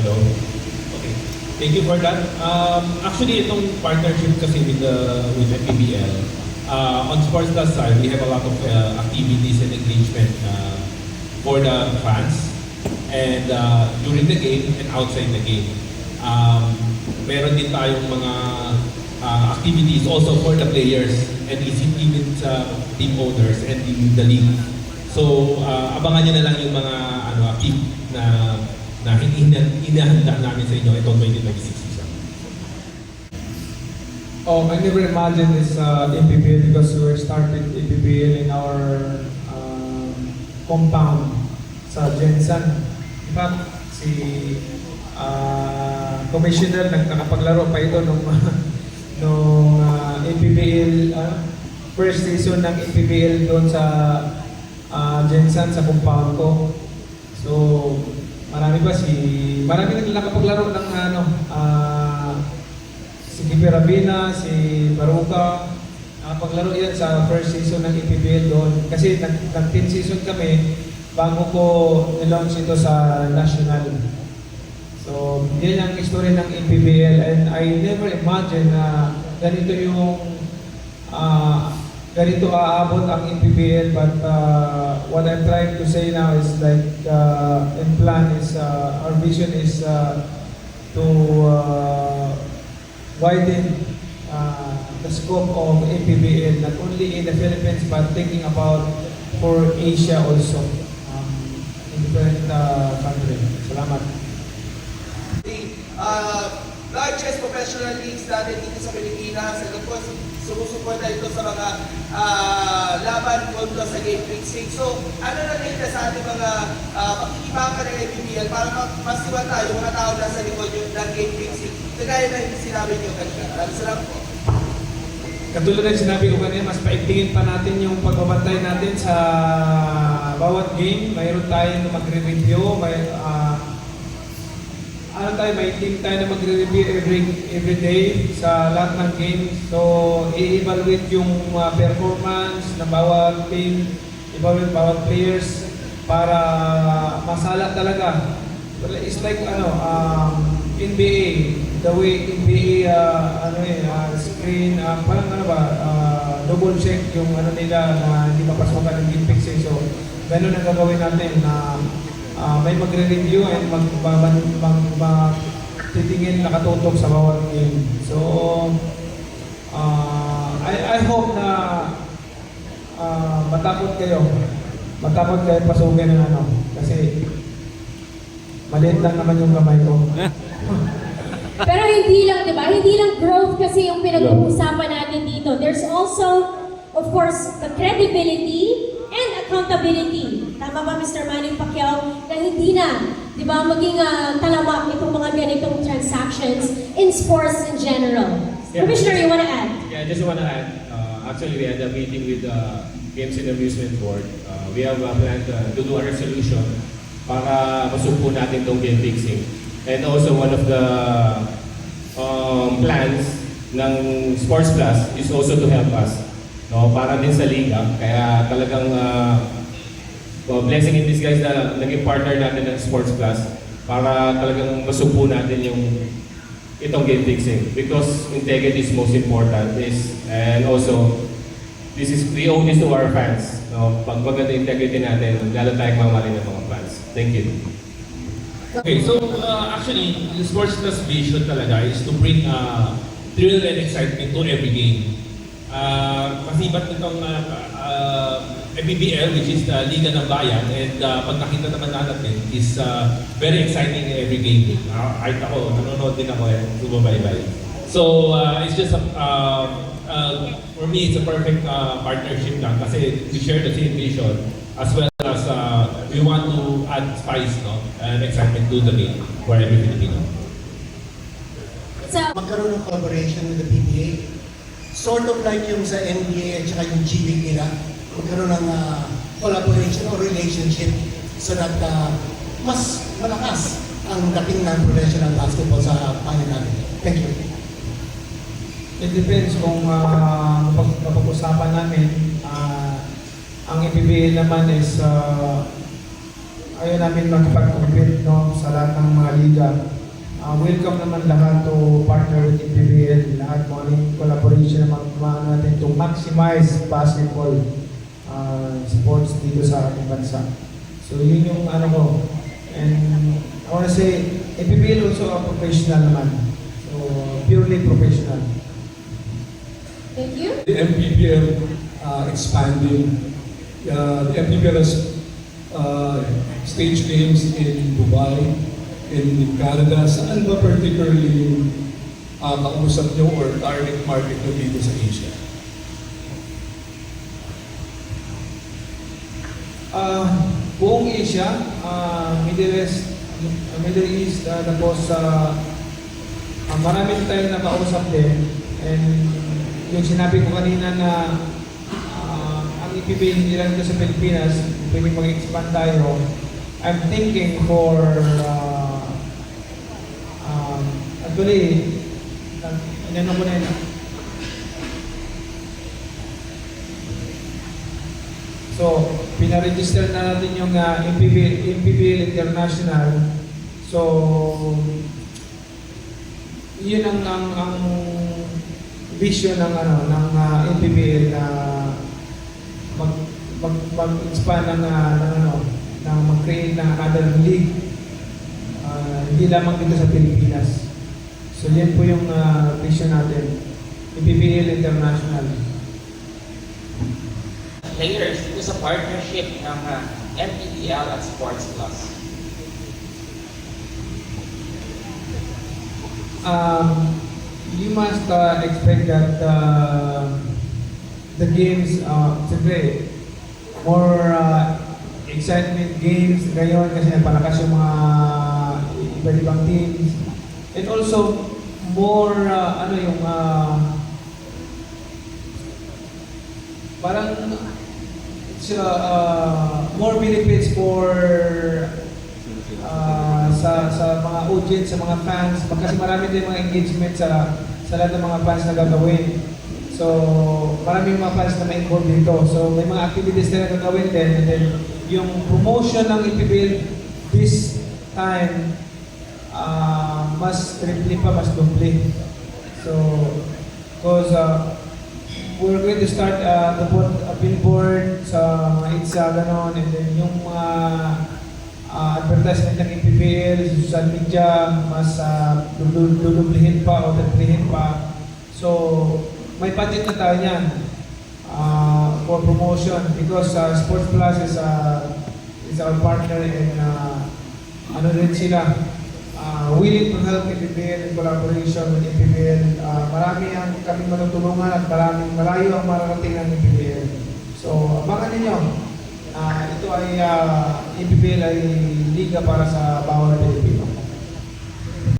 Hello. Okay. Thank you for that. Actually, itong partnership kasi with PBL, on Sports Plus side, we have a lot of activities and engagement for the fans and during the game and outside the game. Meron din tayong mga activities also for the players and even sa team owners and the league. So, abangan nyo na lang yung mga active na hinahanda namin sa inyo itong 2026 season. I never imagined this APBL because we started APBL in our compound sa Jensen. In fact, si Commissioner nakapaglaro pa ito nung APBL first season ng APBL doon sa Jensen sa compound ko. So marami nang nakapaglaro ng si Kipi Rabina, si Baruca, nakapaglaro yan sa first season ng APBL doon. Kasi nag-team season kami bago ko nilaunch ito sa national. So, yan ang history ng APBL and I never imagined na ganito aabot ang APBL, but what I'm trying to say now is like and plan is our vision is to widen the scope of APBL not only in the Philippines but thinking about for Asia also in different countries. Salamat. Largest professional leagues natin dito sa Pilipinas, and of course, sumusuporta ito sa mga laban kontra sa game fixing. So, ano na rin sa ating mga pakikibaka ng APBL para masiwan tayo, mga tao nasa likod yung ng game fixing. Kagaya na yung sinabi niyo kanina. Salamat po. Katulad ng sinabi ko kanina, mas paigtingin pa natin yung pagbabantay natin sa bawat game. Mayroon tayong magre-review, may team tayo na magre-review every day sa lahat ng games. So, i-evaluate yung performance ng bawat team, evaluate bawat players para masala talaga. Well, it's like NBA, the way NBA screen, parang double check yung nila na hindi mapasukan ng game fixing. So, ganun ang gagawin natin na may magre-review and titingin nakatutok sa bawat game. So, I hope na matakot kayo pasukin ng kasi maliit lang naman yung kamay ko. Pero hindi lang, di ba? Hindi lang growth kasi yung pinag-uusapan natin dito. There's also, of course, the credibility and accountability. Tama ba, Mr. Manny Pacquiao? Na hindi na, di ba, maging talamak itong mga ganitong transactions in sports in general. Yeah. Commissioner, you want to add? Yeah, I just want to add, actually we had a meeting with the Games and Amusement Board. We have a plan to do a resolution para masumpo natin itong game fixing. And also one of the plans ng Sports Plus is also to help us. No, para din sa liga, kaya talagang blessing in disguise na naging partner natin ng Sports Plus para talagang masumpo natin itong game fixing because integrity is most important and also we owe this to our fans. No? Pag maganda integrity natin, lalo tayong mamahalin ng mga fans. Thank you. Okay, so actually, the Sports Plus vision talaga is to bring thrill and excitement to every game. Masibat nitong APBL, which is the Liga ng Bayan, and pag nakita naman natin is very exciting every game. Kahit ako, nanonood din ako sumabaybay. So it's just for me, it's a perfect partnership lang kasi we share the same vision as well as we want to add spice and excitement to the game for every Filipino. So, magkaroon ng collaboration with the PBA. Sort of like yung sa NBA at saka yung G-League nila, magkaroon ng collaboration or relationship so that mas malakas ang dating ng professional basketball sa panig natin. Thank you. It depends kung mapag-usapan namin. Ang PBA naman is ayaw namin makipag-compete sa lahat ng mga liga. welcome naman lahat to partner with PBL, lahat mo aning collaboration na mga natin to maximize basketball sports dito sa ating bansa. So yun yung ano ko. And I wanna say, PBL also a professional naman. So purely professional. Thank you. The MPBL expanding. The MPBL has stage games in Dubai, in Canada. Saan ba particularly yung kausap nyo or target market nyo dito sa Asia? Buong Asia, Middle East, tapos maraming tayo nakausap din. And yung sinabi ko kanina na ang PBL hindi lang ito sa Pilipinas, pwedeng mag-expand tayo. I'm thinking for actually, inano ko na yun. So, pinaregister na natin yung MPBL International. So, yun ang vision ng MPBL na mag-expand ng mag-create ng another league. Hindi lamang dito sa Pilipinas. So, yan po yung vision natin. MPBL International. Players dito sa partnership ng MPBL at Sports Plus? You must expect that the games, siyempre, more excitement games ngayon kasi nagpalakas yung mga iba't ibang teams. And also, more, parang it's more benefits for sa mga audience, sa mga fans, kasi marami din mga engagement sa lahat ng mga fans na gagawin. So, marami mga fans na ma-involve dito. So, may mga activities na gagawin din. And then, yung promotion ng PBL this time, mas triple pa, mas duple. So, because we're going to start to put a billboard sa mga ITSA, ganon, and then yung mga advertisement ng PBL, social media, mas dudublihin pa o triplihin pa. So, may budget na tayo yan for promotion because Sports Plus is our partner and ano rin sila, willing to help PBL in collaboration with PBL. Marami ang kami matutulungan at malayo ang mararating ng PBL. So, abangan ninyo. Ito ay PBL ay liga para sa bawat Pilipino.